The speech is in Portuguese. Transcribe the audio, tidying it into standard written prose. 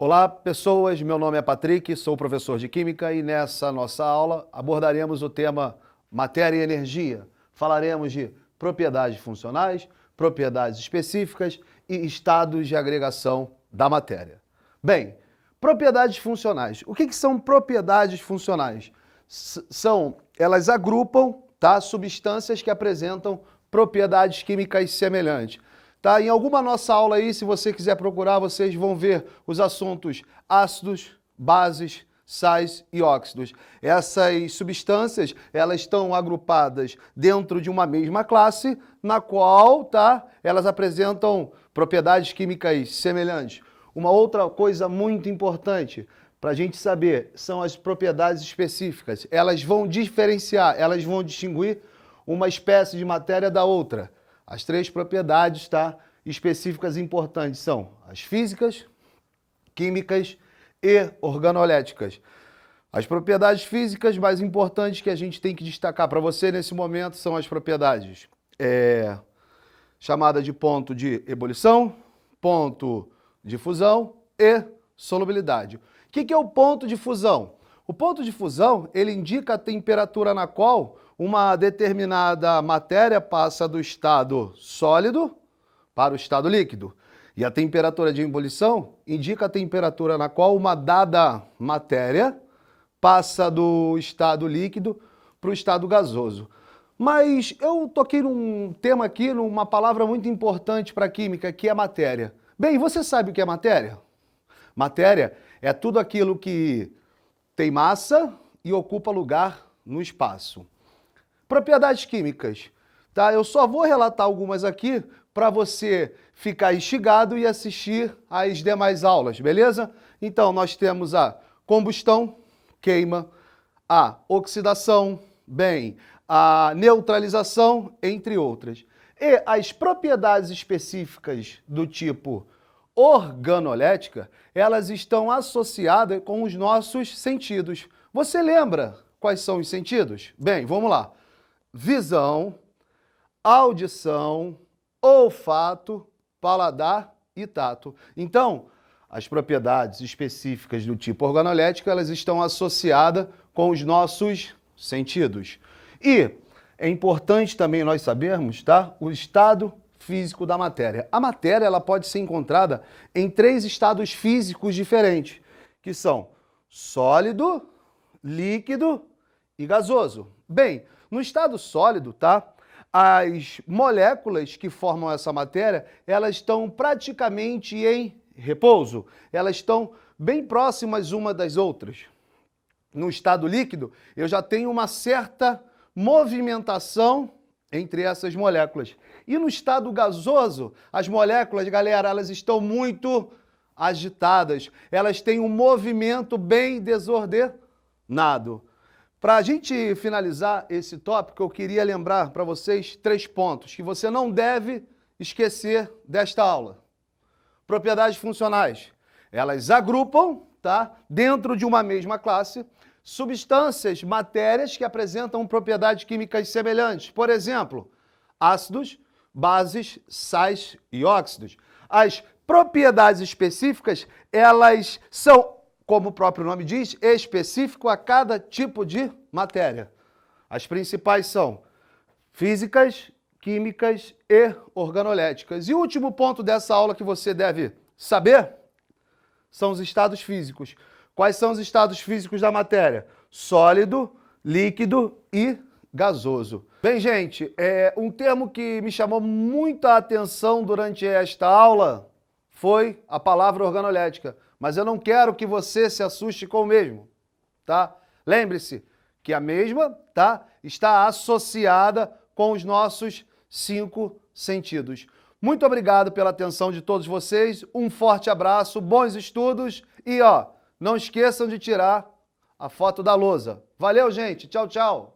Olá, pessoas. Meu nome é Patrick, sou professor de Química e nessa nossa aula abordaremos o tema matéria e energia. Falaremos de propriedades funcionais, propriedades específicas e estados de agregação da matéria. Bem, propriedades funcionais. O que são propriedades funcionais? Elas agrupam, substâncias que apresentam propriedades químicas semelhantes. Em alguma nossa aula aí, se você quiser procurar, vocês vão ver os assuntos ácidos, bases, sais e óxidos. Essas substâncias, elas estão agrupadas dentro de uma mesma classe, na qual, elas apresentam propriedades químicas semelhantes. Uma outra coisa muito importante para a gente saber são as propriedades específicas. Elas vão diferenciar, elas vão distinguir uma espécie de matéria da outra. As três propriedades específicas importantes são as físicas, químicas e organoléticas. As propriedades físicas mais importantes que a gente tem que destacar para você nesse momento são as propriedades chamada de ponto de ebulição, ponto de fusão e solubilidade. O que é o ponto de fusão? O ponto de fusão, ele indica a temperatura na qual uma determinada matéria passa do estado sólido para o estado líquido. E a temperatura de ebulição indica a temperatura na qual uma dada matéria passa do estado líquido para o estado gasoso. Mas eu toquei num tema aqui, numa palavra muito importante para a química, que é matéria. Bem, você sabe o que é matéria? Matéria é tudo aquilo que tem massa e ocupa lugar no espaço. Propriedades químicas, Eu só vou relatar algumas aqui para você ficar instigado e assistir às demais aulas, beleza? Então, nós temos a combustão, queima, a oxidação, a neutralização, entre outras. E as propriedades específicas do tipo organolética, elas estão associadas com os nossos sentidos. Você lembra quais são os sentidos? Bem, vamos lá. Visão, audição, olfato, paladar e tato. Então, as propriedades específicas do tipo organolético, elas estão associadas com os nossos sentidos. E é importante também nós sabermos, o estado físico da matéria. A matéria, ela pode ser encontrada em 3 estados físicos diferentes, que são sólido, líquido e gasoso. Bem, no estado sólido, as moléculas que formam essa matéria, elas estão praticamente em repouso. Elas estão bem próximas uma das outras. No estado líquido, eu já tenho uma certa movimentação entre essas moléculas. E no estado gasoso, as moléculas, galera, elas estão muito agitadas. Elas têm um movimento bem desordenado. Para a gente finalizar esse tópico, eu queria lembrar para vocês 3 pontos que você não deve esquecer desta aula. Propriedades funcionais. Elas agrupam, dentro de uma mesma classe, substâncias, matérias que apresentam propriedades químicas semelhantes. Por exemplo, ácidos, bases, sais e óxidos. As propriedades específicas, elas são, como o próprio nome diz, específico a cada tipo de matéria. As principais são físicas, químicas e organoléticas. E o último ponto dessa aula que você deve saber são os estados físicos. Quais são os estados físicos da matéria? Sólido, líquido e gasoso. Bem, gente, um termo que me chamou muita atenção durante esta aula foi a palavra organolética. Mas eu não quero que você se assuste com o mesmo, Lembre-se que a mesma, está associada com os nossos 5 sentidos. Muito obrigado pela atenção de todos vocês, um forte abraço, bons estudos e, não esqueçam de tirar a foto da lousa. Valeu, gente. Tchau, tchau.